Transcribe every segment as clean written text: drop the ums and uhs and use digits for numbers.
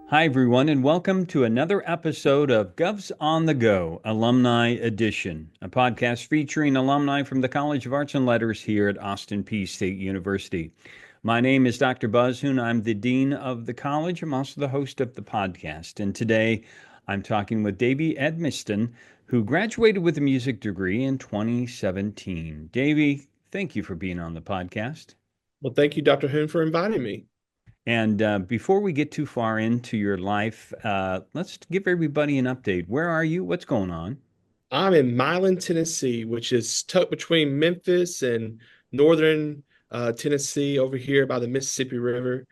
Hi, everyone, and welcome to another episode of Govs on the Go, Alumni Edition, a podcast featuring alumni from the College of Arts and Letters here at Austin Peay State University. My name is Dr. Buzz Hoon. I'm the Dean of the college. I'm also the host of the podcast. And today I'm talking with Davey Edmaiston, who graduated with a music degree in 2017. Davey, thank you for being on the podcast. Well, thank you, Dr. Hoon, for inviting me. And before we get too far into your life, let's give everybody an update. Where are you? What's going on? I'm in Milan, Tennessee, which is tucked between Memphis and northern Tennessee over here by the Mississippi River.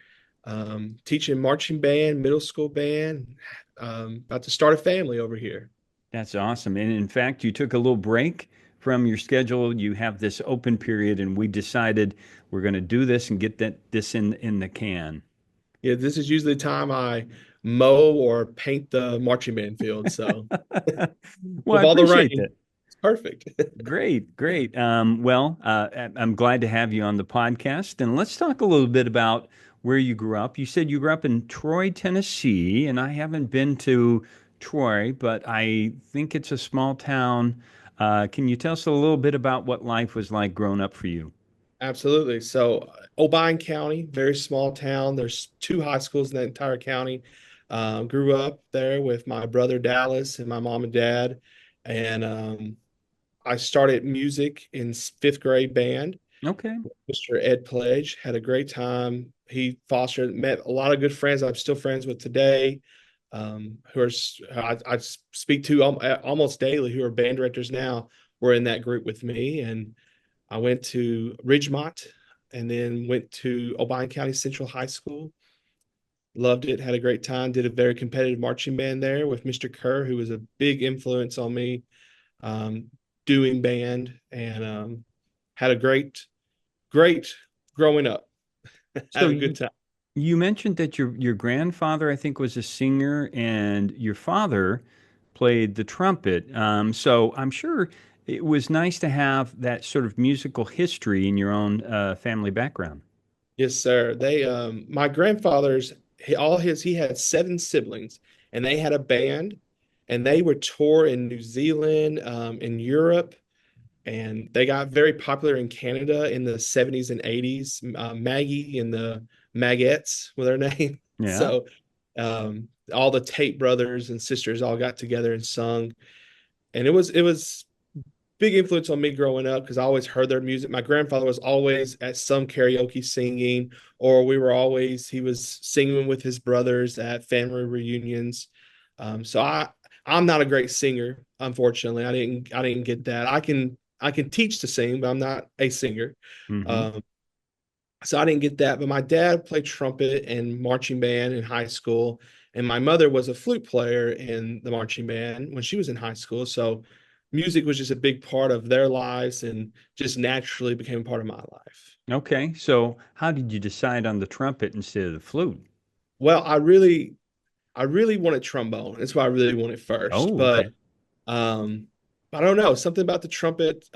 Teaching marching band, middle school band, about to start a family over here. That's awesome. And in fact, you took a little break from your schedule. You have this open period, and we decided we're going to do this and get this in the can. Yeah, this is usually the time I mow or paint the marching band field. So Well, I with all the rain, appreciate that. it's perfect. Great. I'm glad to have you on the podcast. And let's talk a little bit about where you grew up. You said you grew up in Troy, Tennessee, and I haven't been to Troy, but I think it's a small town. Can you tell us a little bit about what life was like growing up for you? Absolutely. So, Obion County, very small town. There's two high schools in that entire county. Grew up there with my brother Dallas and my mom and dad, and I started music in fifth grade band. Okay. Mr. Ed Pledge had a great time. He fostered, met a lot of good friends I'm still friends with today, who are I speak to almost daily, who are band directors now. Were in that group with me, and I went to Ridgemont and then went to Obion County Central High School. Loved it, had a great time, did a very competitive marching band there with Mr. Kerr, who was a big influence on me doing band, and had a great growing up. So Had a good time. you mentioned that your grandfather, I think, was a singer, and your father played the trumpet. So I'm sure it was nice to have that sort of musical history in your own family background. Yes, sir. They my grandfather's he had seven siblings, and they had a band, and they would tour in New Zealand, in Europe, and they got very popular in Canada in the 70s and 80s. Maggie and the Magettes were their name. Yeah. So all the Tate brothers and sisters all got together and sung, and it was big influence on me growing up because I always heard their music. My grandfather was always at some karaoke singing, or he was singing with his brothers at family reunions. So I'm not a great singer, unfortunately. I didn't get that. I can teach to sing, but I'm not a singer. Hmm. Um, so I didn't get that. But my dad played trumpet and marching band in high school, and my mother was a flute player in the marching band when she was in high school. So music was just a big part of their lives and just naturally became a part of my life. Okay. So how did you decide on the trumpet instead of the flute? Well, I really wanted trombone. That's what I really wanted first. Oh, But okay. um, I don't know, something about the trumpet.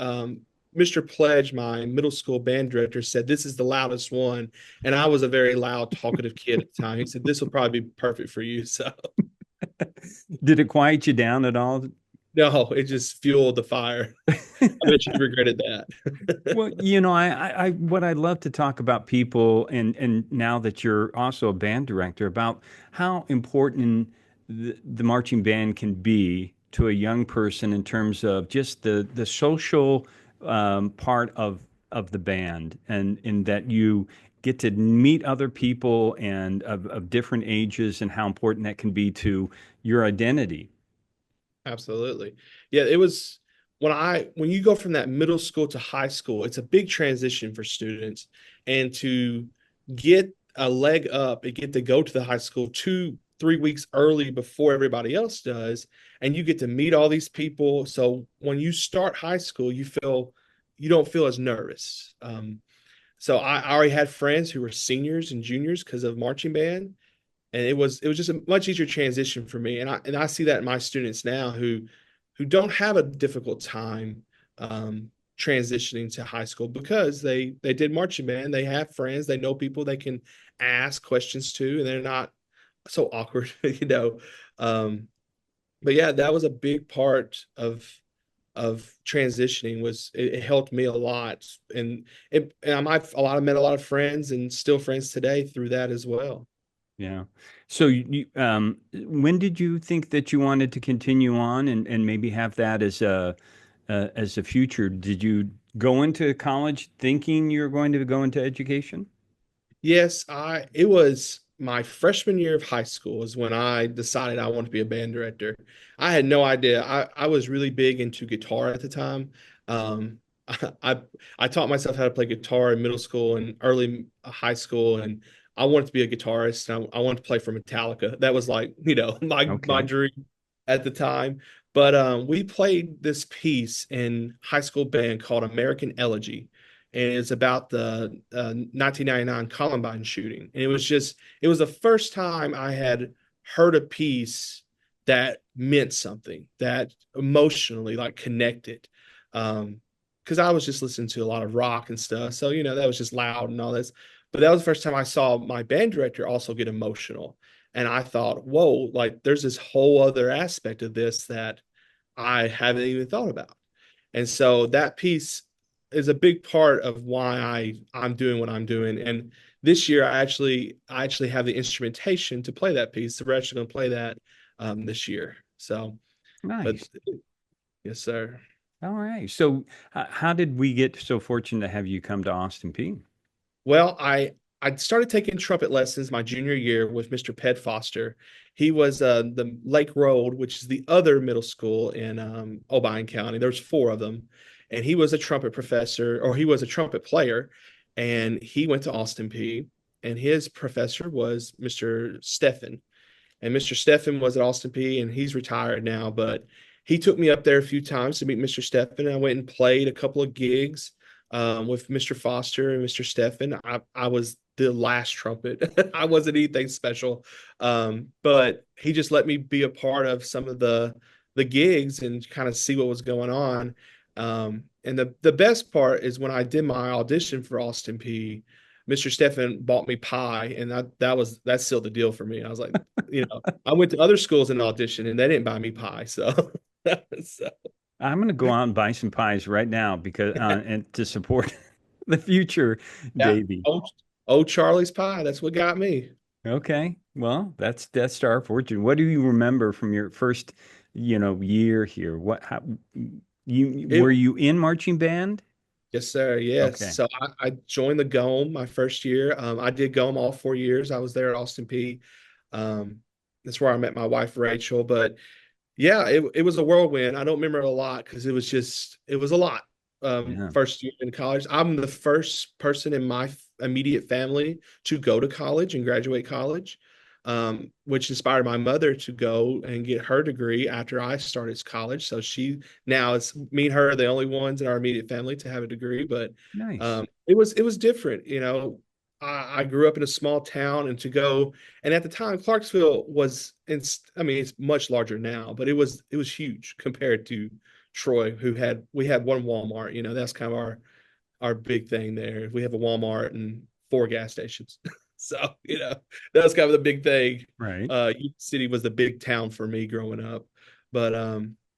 Mr. Pledge, my middle school band director, said this is the loudest one, and I was a very loud, talkative kid at the time. He said this will probably be perfect for you. So Did it quiet you down at all? no, it just fueled the fire. I bet you regretted that. Well, what I'd love to talk about people, and now that you're also a band director, about how important the marching band can be to a young person in terms of just the social part of the band, and in that you get to meet other people and of different ages, and how important that can be to your identity. Absolutely. Yeah, it was when you go from that middle school to high school, it's a big transition for students. And to get a leg up and get to go to the high school 2, 3 weeks early before everybody else does, and you get to meet all these people. So when you start high school, you don't feel as nervous. So I already had friends who were seniors and juniors because of marching band, and it was just a much easier transition for me. And I see that in my students now who don't have a difficult time transitioning to high school because they did marching band. They have friends, they know people they can ask questions to, and they're not so awkward, you know. Um, but yeah, that was a big part of transitioning. Was it helped me a lot, and met a lot of friends and still friends today through that as well. Yeah. So when did you think that you wanted to continue on and maybe have that as a future? Did you go into college thinking you're going to go into education? Yes, I it was my freshman year of high school is when I decided I wanted to be a band director. I had no idea. I was really big into guitar at the time. Um, I I taught myself how to play guitar in middle school and early high school, and I wanted to be a guitarist. I wanted to play for Metallica. That was like, my Okay. dream at the time. But we played this piece in high school band called American Elegy, and it's about the 1999 Columbine shooting. And it was the first time I had heard a piece that meant something, that emotionally like connected. Because I was just listening to a lot of rock and stuff, so that was just loud and all this. But that was the first time I saw my band director also get emotional, and I thought, whoa, like there's this whole other aspect of this that I haven't even thought about. And so that piece is a big part of why I'm doing what I'm doing. And this year I actually have the instrumentation to play that piece. So we're actually going to play that this year. So, but Nice. yes, sir. All right. So how did we get so fortunate to have you come to Austin Peay? Well, I started taking trumpet lessons my junior year with Mr. Ped Foster. He was the Lake Road, which is the other middle school in Obion County. There's four of them, and he was a trumpet professor, or he was a trumpet player, and he went to Austin Peay, and his professor was Mr. Steffen. And Mr. Steffen was at Austin Peay, and he's retired now, but he took me up there a few times to meet Mr. Steffen. I went and played a couple of gigs with Mr. Foster and Mr. Steffen. I was the last trumpet. I wasn't anything special, but he just let me be a part of some of the gigs and kind of see what was going on. And the best part is when I did my audition for Austin Peay, Mr. Steffen bought me pie, and that sealed the deal for me. I was like, I went to other schools and audition, and they didn't buy me pie. So, so I'm going to go out and buy some pies right now because and to support the future yeah. Davey. Oh, Charlie's pie. That's what got me. Okay. Well, that's Star Fortune. What do you remember from your first, year here? You It were you in marching band? Yes, sir. Yes. Okay. So I joined the GOM my first year. I did GOM all 4 years. I was there at Austin Peay. That's where I met my wife, Rachel. But yeah, it was a whirlwind. I don't remember a lot because it was a lot. Yeah. First year in college. I'm the first person in my immediate family to go to college and graduate college, which inspired my mother to go and get her degree after I started college. So now it's me and her are the only ones in our immediate family to have a degree. But Nice. it was different. I grew up in a small town, and at the time Clarksville was I mean it's much larger now, but it was huge compared to Troy, we had one Walmart. That's kind of our big thing there. We have a Walmart and four gas stations. So, that was kind of the big thing. Right. Union City was the big town for me growing up. But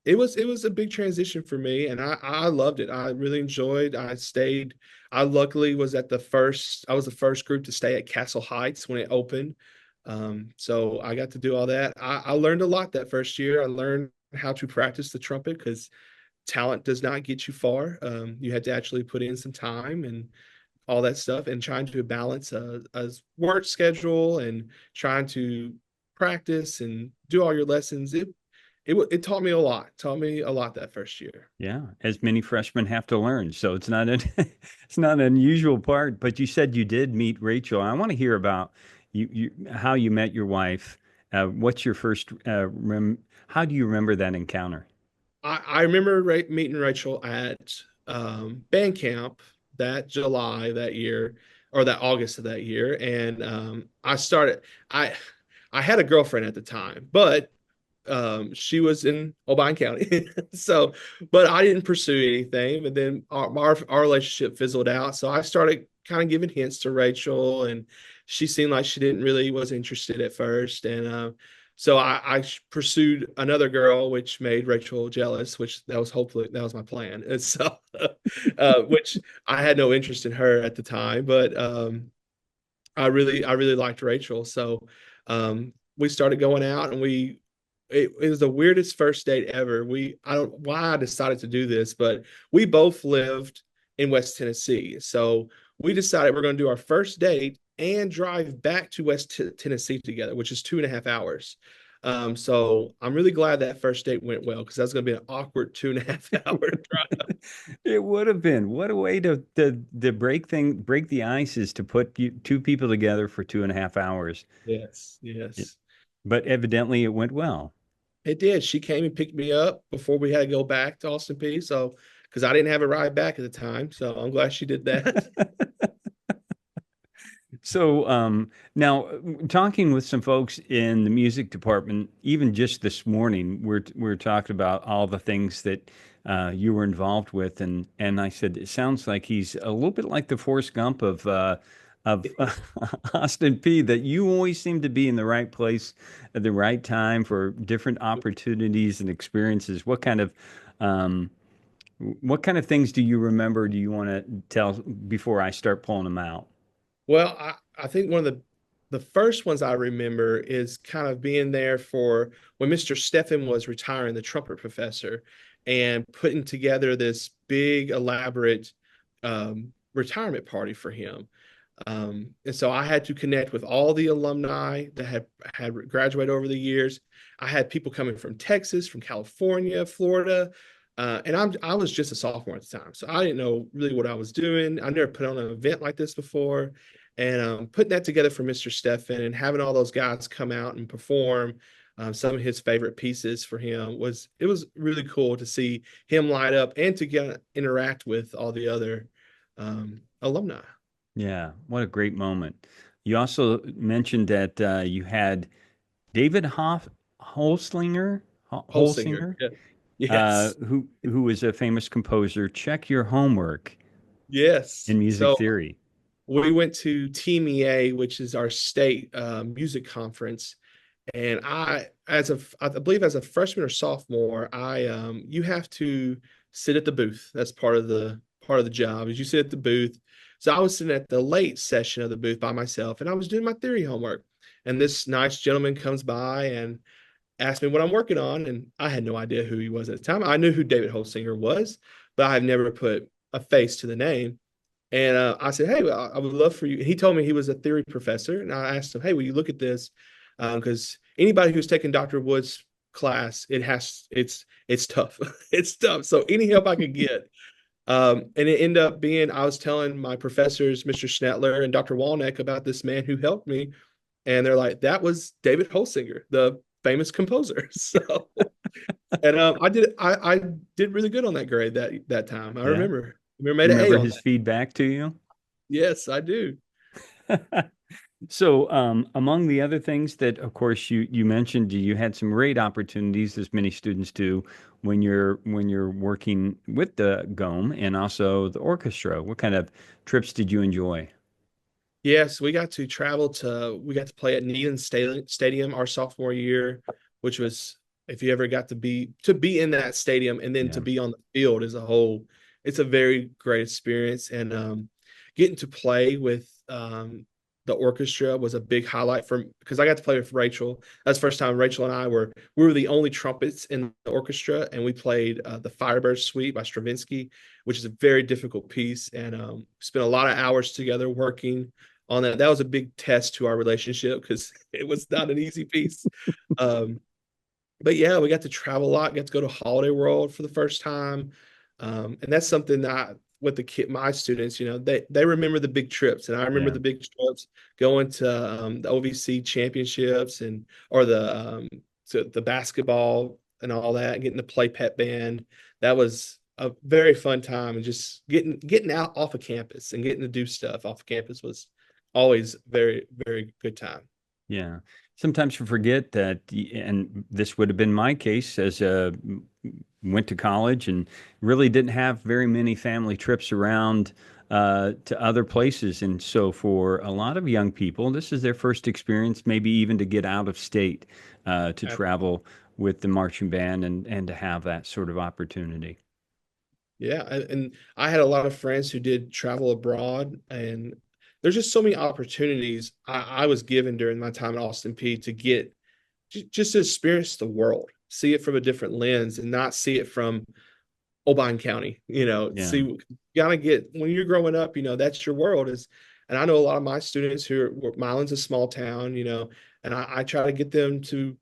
it was a big transition for me, and I loved it. I really enjoyed. I stayed. I luckily was I was the first group to stay at Castle Heights when it opened. So I got to do all that. I learned a lot that first year. I learned how to practice the trumpet because talent does not get you far. You had to actually put in some time and all that stuff, and trying to balance a work schedule and trying to practice and do all your lessons. it taught me a lot. Taught me a lot that first year. Yeah, as many freshmen have to learn, so it's not an it's not an unusual part. But you said you did meet Rachel. I want to hear about you how you met your wife. What's your first how do you remember that encounter? I remember meeting Rachel at band camp that July that year, or that August of that year, and I I had a girlfriend at the time, but she was in Obion County. So, but I didn't pursue anything. But then our relationship fizzled out. So I started kind of giving hints to Rachel, and she seemed like she didn't really was interested at first. And so I pursued another girl, which made Rachel jealous, which that was hopefully that was my plan. And so, which I had no interest in her at the time, but I really liked Rachel. So we started going out, and it was the weirdest first date ever. I don't why I decided to do this, but we both lived in West Tennessee. So we decided we're going to do our first date and drive back to Tennessee together, which is 2.5 hours. So I'm really glad that first date went well, because that's going to be an awkward 2.5 hour drive. It would have been. What a way to break the ice is to put two people together for 2.5 hours. Yes, It- yes. but evidently it went well. It did. She came and picked me up before we had to go back to Austin Peay. So, because I didn't have a ride back at the time. So I'm glad she did that. So now, talking with some folks in the music department, even just this morning, we're talking about all the things that you were involved with, and I said it sounds like he's a little bit like the Forrest Gump of Austin P. That you always seem to be in the right place at the right time for different opportunities and experiences. Um, what kind of things do you remember? Do you want to tell before I start pulling them out? Well, I think one of the first ones I remember is kind of being there for when Mr. Steffen was retiring, the trumpet professor, and putting together this big, elaborate retirement party for him. And so I had to connect with all the alumni that had graduated over the years. I had people coming from Texas, from California, Florida, and I was just a sophomore at the time, so I didn't know really what I was doing. I never put on an event like this before, and putting that together for Mr. Steffen and having all those guys come out and perform some of his favorite pieces for him was really cool to see him light up and to get interact with all the other alumni. Yeah, what a great moment. You also mentioned that you had David Holsinger, Holsinger, yeah. Yes, who is a famous composer. Check your homework yes. in music So theory. we went to Team EA, which is our state music conference, and I believe as a freshman or sophomore, you have to sit at the booth. That's part of the job is you sit at the booth. So I was sitting at the late session of the booth by myself, and I was doing my theory homework. And this nice gentleman comes by and asked me what I'm working on, and I had no idea who he was at the time. I knew who David Holsinger was, but I have never put a face to the name. And I said, "Hey, I would love for you." He told me he was a theory professor, and I asked him, "Hey, will you look at this?" Because anybody who's taken Dr. Wood's class, it's tough. It's tough. So any help I could get, and it ended up being I was telling my professors, Mr. Schnetler and Dr. Walneck, about this man who helped me, and they're like, "That was David Holsinger, the famous composer." So, and I did really good on that grade that time. I Yeah. remember. We made You an A remember on his that. feedback to you? Yes, I do. So, among the other things that, of course, you mentioned, you had some great opportunities, as many students do, when you're working with the GOM and also the orchestra. What kind of trips did you enjoy? Yes, we got to play at Stadium our sophomore year, which was if you ever got to be in that stadium and then Yeah. to be on the field as a whole, it's a very great experience. And getting to play with the orchestra was a big highlight for because I got to play with Rachel. That's the first time Rachel and I we were the only trumpets in the orchestra, and we played the Firebird Suite by Stravinsky, which is a very difficult piece, and spent a lot of hours together working on that. That was a big test to our relationship because it was not an easy piece. Um, but yeah, we got to travel a lot, got to go to Holiday World for the first time. And that's something that with my students, they remember the big trips, and I remember Yeah. the big trips going to the OVC championships or to the basketball and all that, getting to play pep band. That was a very fun time, and just getting out off of campus and getting to do stuff off of campus was always very, very good time. Yeah. Sometimes you forget that, and this would have been my case as a went to college and really didn't have very many family trips around to other places. And so for a lot of young people, this is their first experience, maybe even to get out of state to travel with the marching band and to have that sort of opportunity. Yeah, and I had a lot of friends who did travel abroad, and there's just so many opportunities I was given during my time at Austin Peay to get just to experience the world, see it from a different lens, and not see it from Obion County. Yeah. See, you gotta get when you're growing up, that's your world is. And I know a lot of my students Milan's a small town, and I try to get them to,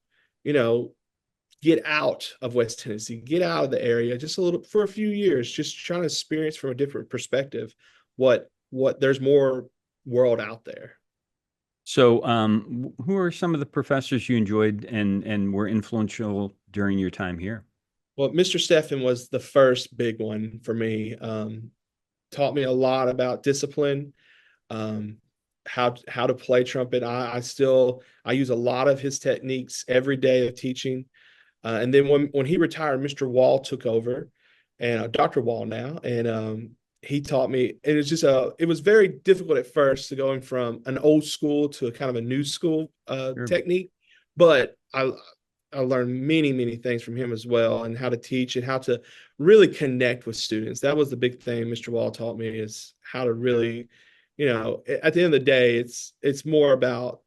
you know, get out of West Tennessee, get out of the area just a little for a few years, just trying to experience from a different perspective what there's more world out there. So, who are some of the professors you enjoyed and were influential during your time here? Well, Mr. Steffen was the first big one for me. Taught me a lot about discipline, um, how to play trumpet. I use a lot of his techniques every day of teaching. And then when he retired, Mr. Wall took over, and Dr. Wall now, and he taught me. And it was very difficult at first to going from an old school to a kind of a new school Sure. technique, but I learned many things from him as well, and how to teach and how to really connect with students. That was the big thing Mr. Wall taught me, is how to really, at the end of the day, it's more about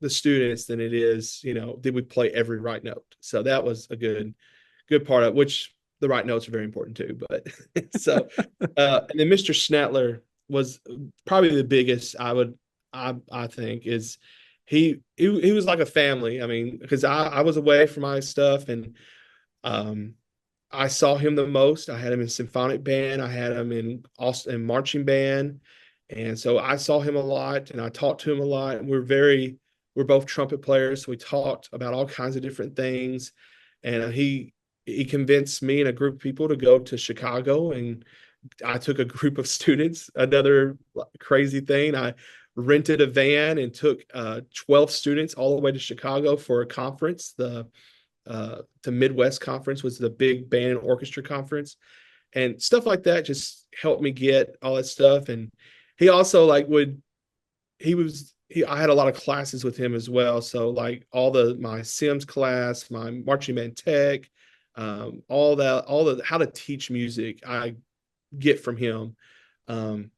the students than it is, did we play every right note? So that was a good part of which the right notes are very important too. But so and then Mr. Snetler was probably the biggest I think is he was like a family. I mean, because I was away from my stuff, and um I saw him the most. I had him in symphonic band, I had him in Austin marching band. And so I saw him a lot, and I talked to him a lot. And we're both trumpet players. So we talked about all kinds of different things. And he convinced me and a group of people to go to Chicago. And I took a group of students. Another crazy thing, I rented a van and took 12 students all the way to Chicago for a conference. The Midwest Conference was the big band and orchestra conference, and stuff like that just helped me get all that stuff. And he also like would he was he I had a lot of classes with him as well. So like my Sims class, my marching band tech, all the how to teach music I get from him. Um,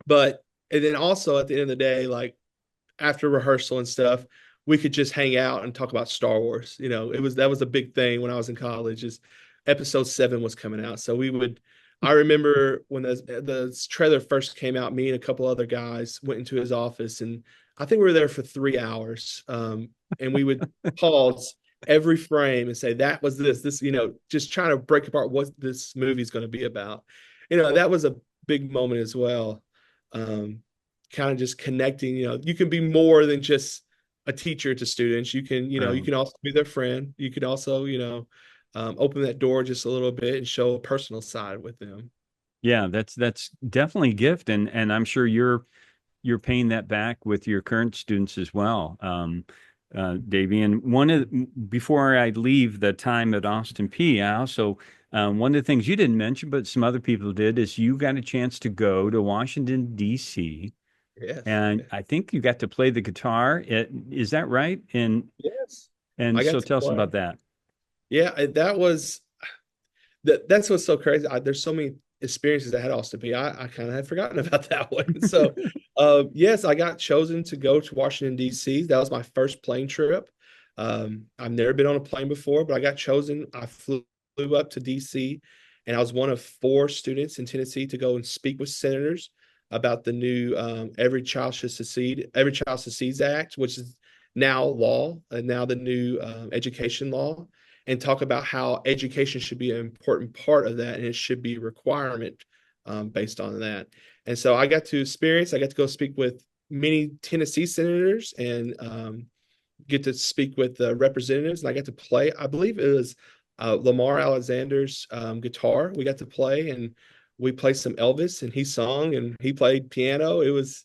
but and then also at the end of the day, like after rehearsal and stuff, we could just hang out and talk about Star Wars. That was a big thing when I was in college. Is Episode 7 was coming out, so we would. I remember when the trailer first came out. Me and a couple other guys went into his office, and I think we were there for 3 hours. And we would pause every frame and say, "That was this." Just trying to break apart what this movie is going to be about. That was a big moment as well. Kind of just connecting. You can be more than just a teacher to students. You can also be their friend. You could also, open that door just a little bit and show a personal side with them. Yeah, that's definitely a gift, and I'm sure you're paying that back with your current students as well, Davey. And before I leave the time at Austin Peay, I also one of the things you didn't mention, but some other people did, is you got a chance to go to Washington D.C. Yes. and I think you got to play the guitar. Is that right? Yes. And I so got to tell us play. about that. Yeah, that's what's so crazy. There's so many experiences I had at Austin Peay. I kind of had forgotten about that one. So, yes, I got chosen to go to Washington D.C. That was my first plane trip. I've never been on a plane before, but I got chosen. I flew up to D.C., and I was one of 4 students in Tennessee to go and speak with senators about the new Every Child Succeeds Act, which is now law, and now the new education law. and talk about how education should be an important part of that, and it should be a requirement based on that. And so I got to go speak with many Tennessee senators and get to speak with representatives, and I got to play. I believe it was Lamar Alexander's guitar. We got to play, and we played some Elvis, and he sung and he played piano. It was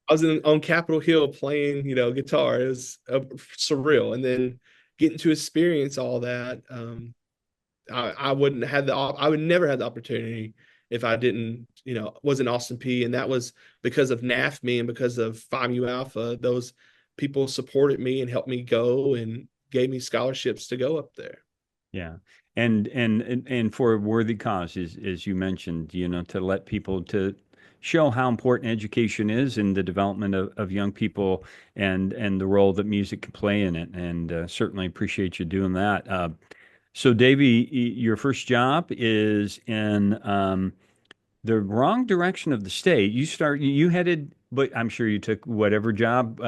I was on Capitol Hill playing, guitar. It was surreal, and then getting to experience all that. I wouldn't have I would never have the opportunity if I didn't, was in Austin Peay, and that was because of NAFME and because of Phi Mu Alpha. Those people supported me and helped me go and gave me scholarships to go up there. Yeah. And for a worthy cause, as you mentioned, to let people to show how important education is in the development of young people and the role that music can play in it. And certainly appreciate you doing that. So, Davey, your first job is in the wrong direction of the state. You headed, but I'm sure you took whatever job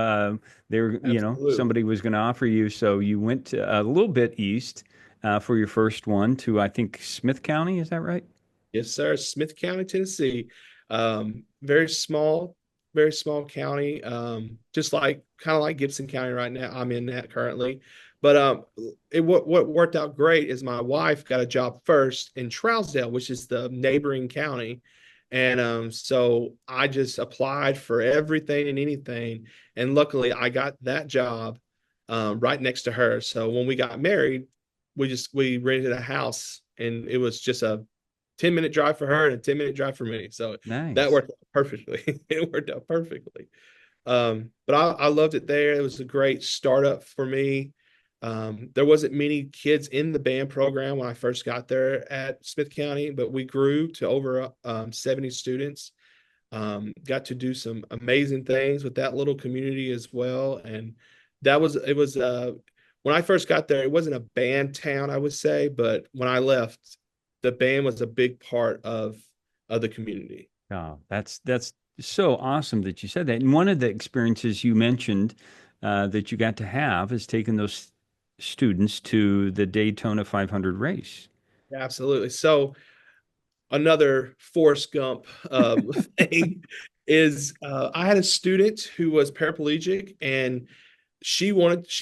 there, Absolutely. somebody was going to offer you. So you went to a little bit east for your first one to, I think, Smith County. Is that right? Yes, sir. Smith County, Tennessee. Very small county. Just like kind of like Gibson County right now. I'm in that currently. But what worked out great is my wife got a job first in Trousdale, which is the neighboring county. And so I just applied for everything and anything. And luckily I got that job right next to her. So when we got married, we rented a house, and it was just a 10-minute drive for her and a 10-minute drive for me. So that Nice. worked out perfectly. It worked out perfectly. But I loved it there. It was a great startup for me. There wasn't many kids in the band program when I first got there at Smith County, but we grew to over 70 students. Got to do some amazing things with that little community as well. And it was when I first got there, it wasn't a band town, I would say, but when I left, the band was a big part of the community. Oh, that's so awesome that you said that. And one of the experiences you mentioned that you got to have is taking those students to the Daytona 500 race. Absolutely. So another Forrest Gump thing is I had a student who was paraplegic, and she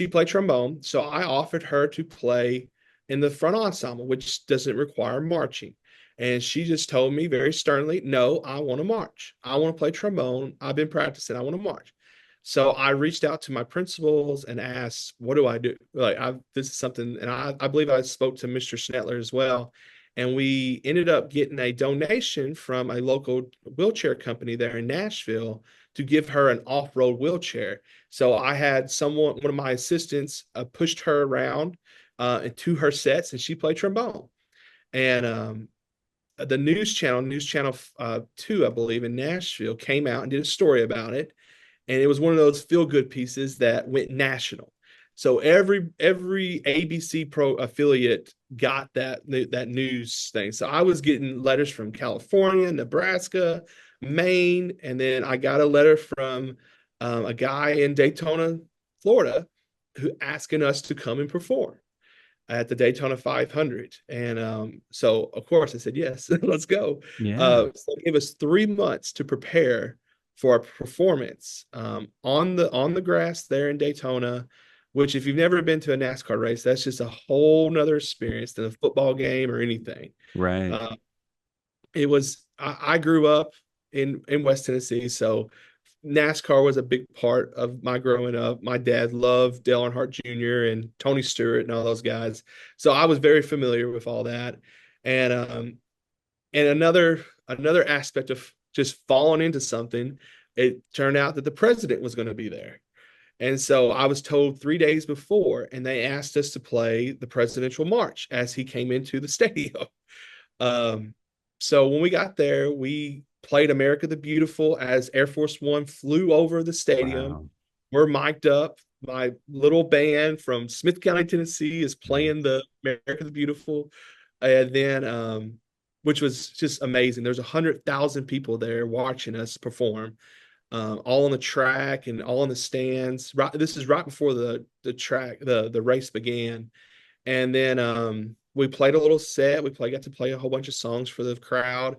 played trombone, so I offered her to play in the front ensemble, which doesn't require marching. And she just told me very sternly, no, I want to march. I want to play trombone. I've been practicing. I want to march. So I reached out to my principals and asked, what do I do? This is something, and I believe I spoke to Mr. Snetler as well. And we ended up getting a donation from a local wheelchair company there in Nashville to give her an off-road wheelchair. So I had one of my assistants, pushed her around to her sets, and she played trombone. And the news channel 2, I believe, in Nashville, came out and did a story about it, and it was one of those feel good pieces that went national. So every ABC Pro affiliate got that news thing. So I was getting letters from California, Nebraska, Maine, and then I got a letter from a guy in Daytona, Florida, who asking us to come and perform at the Daytona 500. And so, of course, I said, yes, let's go. Yeah. So it gave us 3 months to prepare for a performance on the grass there in Daytona, which if you've never been to a NASCAR race, that's just a whole nother experience than a football game or anything. Right. Uh, I grew up in West Tennessee, so NASCAR was a big part of my growing up. My dad loved Dale Earnhardt Jr. and Tony Stewart and all those guys, so I was very familiar with all that. And another aspect of just falling into something, it turned out that the president was going to be there. And so I was told 3 days before, and they asked us to play the presidential march as he came into the stadium. Um, so when we got there, we played America the Beautiful as Air Force One flew over the stadium. Wow. We're mic'd up. My little band from Smith County, Tennessee is playing Nice. the America the Beautiful. And then, which was just amazing. There's 100,000 people there watching us perform. all on the track and all in the stands. Right, this is right before the race began, and then we played a little set. Got to play a whole bunch of songs for the crowd,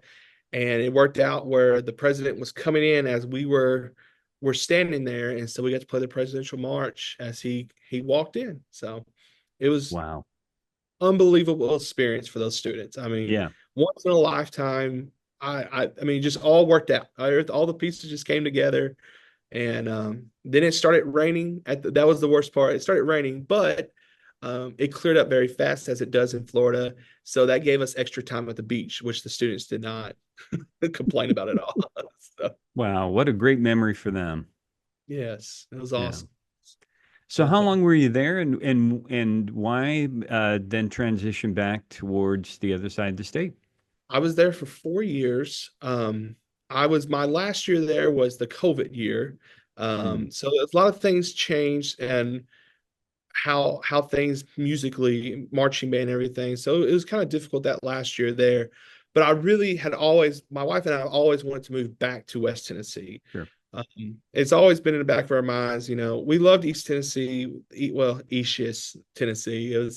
and it worked out where the president was coming in as were standing there, and so we got to play the presidential march as he walked in. So it was Wow. unbelievable experience for those students. I mean, Yeah. once in a lifetime. I mean, just all worked out. All the pieces just came together, and then it started raining. That was the worst part. It started raining, but it cleared up very fast as it does in Florida. So that gave us extra time at the beach, which the students did not complain about at all. So, Wow. What a great memory for them. yes, it was Yeah. awesome. So how long were you there, and why then transition back towards the other side of the state? I was there for 4 years. I was my last year there was the COVID year. Hmm. So a lot of things changed and how things musically, marching band, everything. So it was kind of difficult that last year there. But I really had always, my wife and I always wanted to move back to West Tennessee. Sure. It's always been in the back of our minds. We loved East Tennessee, East Tennessee.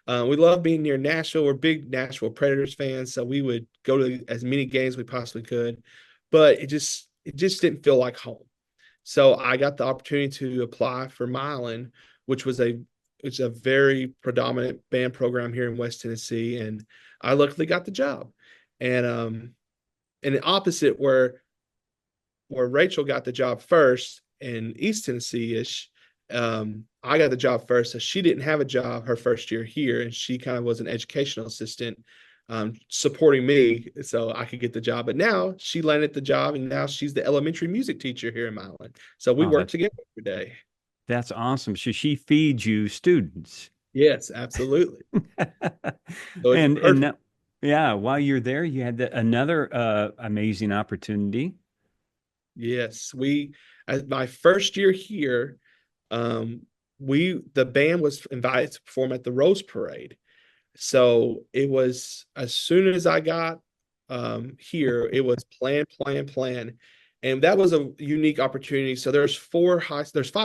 We love being near Nashville. We're big Nashville Predators fans, so we would go to as many games we possibly could. But it just didn't feel like home. So I got the opportunity to apply for Milan, which was it's a very predominant band program here in West Tennessee, and I luckily got the job. And the opposite where Rachel got the job first in East Tennessee ish. I got the job first, so she didn't have a job her first year here, and she kind of was an educational assistant, supporting me so I could get the job. But now she landed the job, and now she's the elementary music teacher here in Milan. So we Oh, work together every day. that's awesome. So she feeds you students. Yes, absolutely. So it's And perfect. now, yeah, while you're there, you had another amazing opportunity. Yes, as my first year here, um, the band was invited to perform at the Rose Parade. So it was as soon as I got here, it was plan, plan, plan, and that was a unique opportunity. So there's 5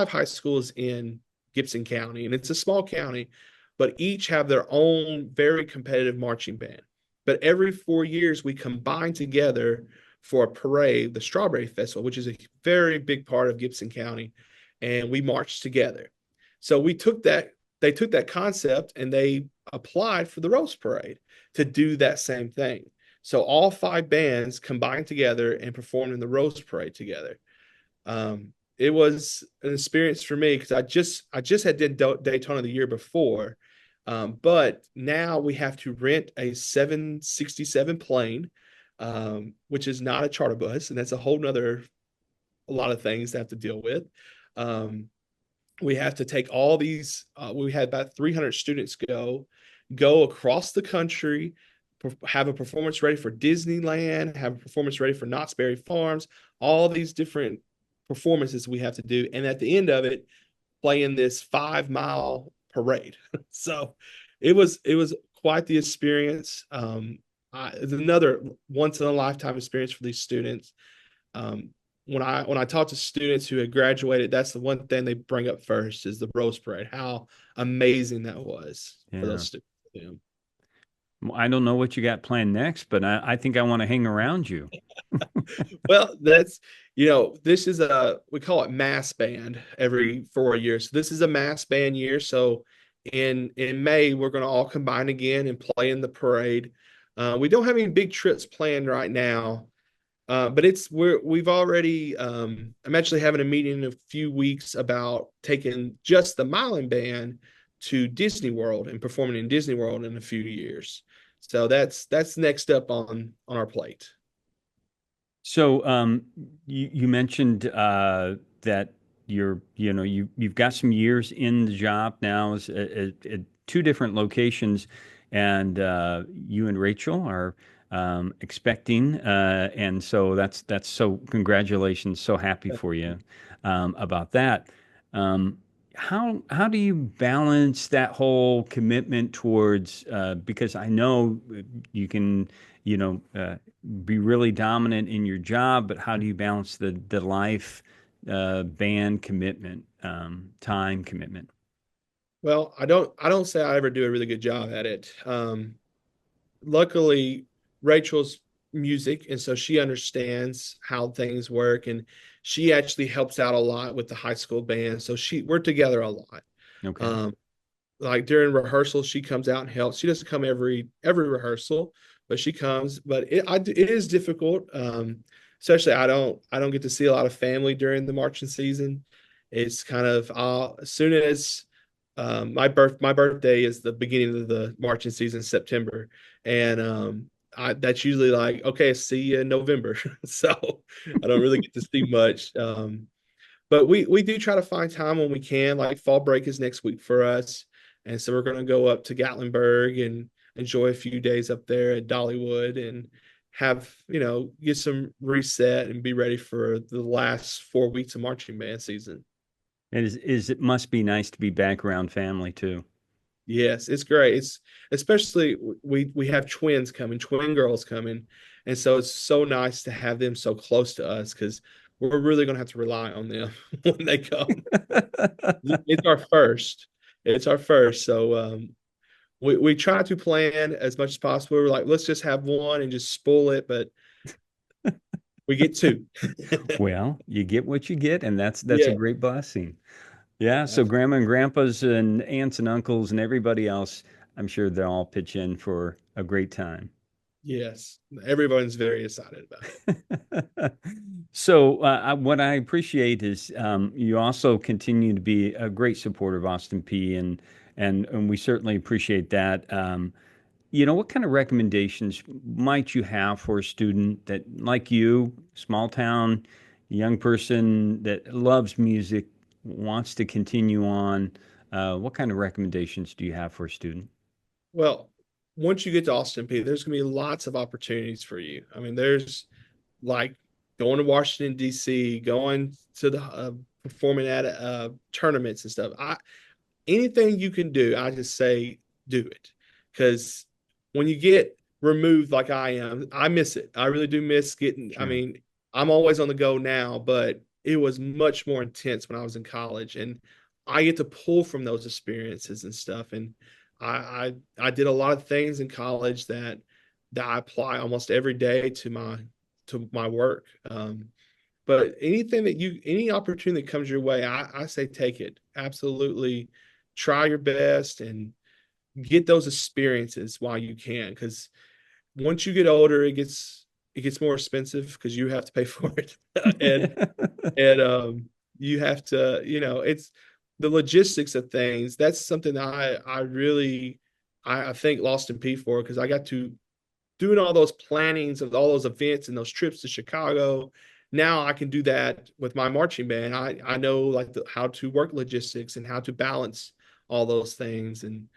high schools in Gibson County, and it's a small county, but each have their own very competitive marching band. But every 4 years, we combine together for a parade, the Strawberry Festival, which is a very big part of Gibson County, and we march together. So they took that concept and they applied for the Rose Parade to do that same thing. So all 5 bands combined together and performed in the Rose Parade together. It was an experience for me because I just had did Daytona the year before, but now we have to rent a 767 plane, which is not a charter bus, and that's a lot of things to have to deal with. Um, we have to take all these we had about 300 students go across the country, have a performance ready for Disneyland, have a performance ready for Knott's Berry Farms, all these different performances we have to do, and at the end of it play in this 5 mile parade. So it was quite the experience. It's another once in a lifetime experience for these students. um, when I talk to students who had graduated, that's the one thing they bring up first is the Rose Parade. How amazing that was for Yeah. those students. Yeah. Well, I don't know what you got planned next, but I think I want to hang around you. Well, this is we call it mass band every 4 years. So this is a mass band year. So in May, we're going to all combine again and play in the parade. We don't have any big trips planned right now. But we've already I'm actually having a meeting in a few weeks about taking just the Milan band to Disney World and performing in Disney World in a few years. So that's next up on our plate. So, you mentioned that you've got some years in the job now at two different locations, and you and Rachel are expecting, and so that's so congratulations, so happy for you about that. Um, how do you balance that whole commitment towards because I know you can, you know, be really dominant in your job, but how do you balance the life band commitment, time commitment? Well, I don't say I ever do a really good job at it. Luckily, Rachel's music, and so she understands how things work, and she actually helps out a lot with the high school band. So we're together a lot. Okay. Um, like during rehearsal, she comes out and helps. She doesn't come every rehearsal, but she comes. But it is difficult. Especially I don't get to see a lot of family during the marching season. It's kind of as soon as my birthday is the beginning of the marching season, September, and that's usually like, okay, see you in November. So I don't really get to see much. But we do try to find time when we can. Like fall break is next week for us, and so we're going to go up to Gatlinburg and enjoy a few days up there at Dollywood and have get some reset and be ready for the last 4 weeks of marching band season. It must be nice to be back around family too. Yes, it's great. It's especially we have twins coming, twin girls coming, and so it's so nice to have them so close to us because we're really going to have to rely on them when they come. It's our first. It's our first. So we try to plan as much as possible. We're like, let's just have one and just spoil it, but we get two. Well, you get what you get, and that's a Yeah, great blessing. Yeah, so absolutely. grandma and grandpas and aunts and uncles and everybody else, I'm sure they'll all pitch in for a great time. Yes. Everyone's very excited about it. So, what I appreciate is you also continue to be a great supporter of Austin P, and we certainly appreciate that. What kind of recommendations might you have for a student that, like you, small town, young person that loves music, wants to continue on? What kind of recommendations do you have for a student? Well, once you get to Austin P, there's going to be lots of opportunities for you. I mean, there's like going to Washington D.C., going to the performing at tournaments and stuff. Anything you can do, I just say do it because when you get removed like I am, I miss it. I really do miss getting. I Sure. mean, I'm always on the go now, but it was much more intense when I was in college, and I get to pull from those experiences and stuff. And I did a lot of things in college that I apply almost every day to my work. But any opportunity that comes your way, I say take it. Absolutely, try your best and get those experiences while you can, because once you get older, it gets more expensive because you have to pay for it, and you have to, it's the logistics of things. That's something that I really I think lost in P for because I got to doing all those plannings of all those events and those trips to Chicago. Now I can do that with my marching band. I know like how to work logistics and how to balance all those things, and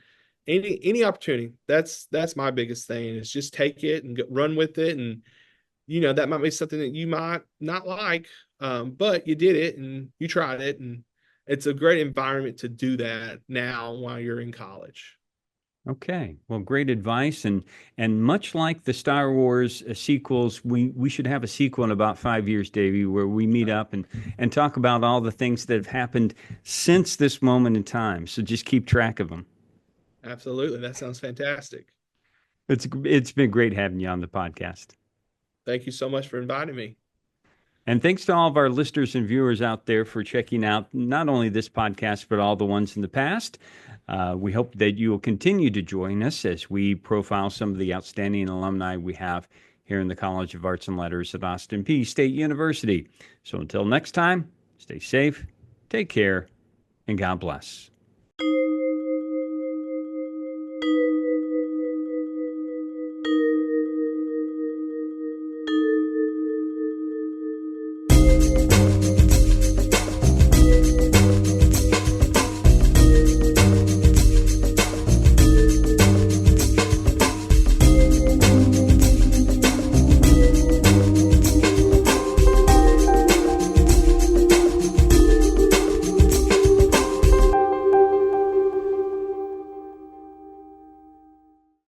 any opportunity. That's my biggest thing is just take it and run with it. And that might be something that you might not like, but you did it and you tried it, and it's a great environment to do that now while you're in college. Okay. Well, great advice, and much like the Star Wars sequels, we should have a sequel in about 5 years, Davey, where we meet up and talk about all the things that have happened since this moment in time. So just keep track of them. Absolutely, that sounds fantastic. It's been great having you on the podcast. Thank you so much for inviting me. And thanks to all of our listeners and viewers out there for checking out not only this podcast, but all the ones in the past. We hope that you will continue to join us as we profile some of the outstanding alumni we have here in the College of Arts and Letters at Austin Peay State University. So until next time, stay safe, take care, and God bless.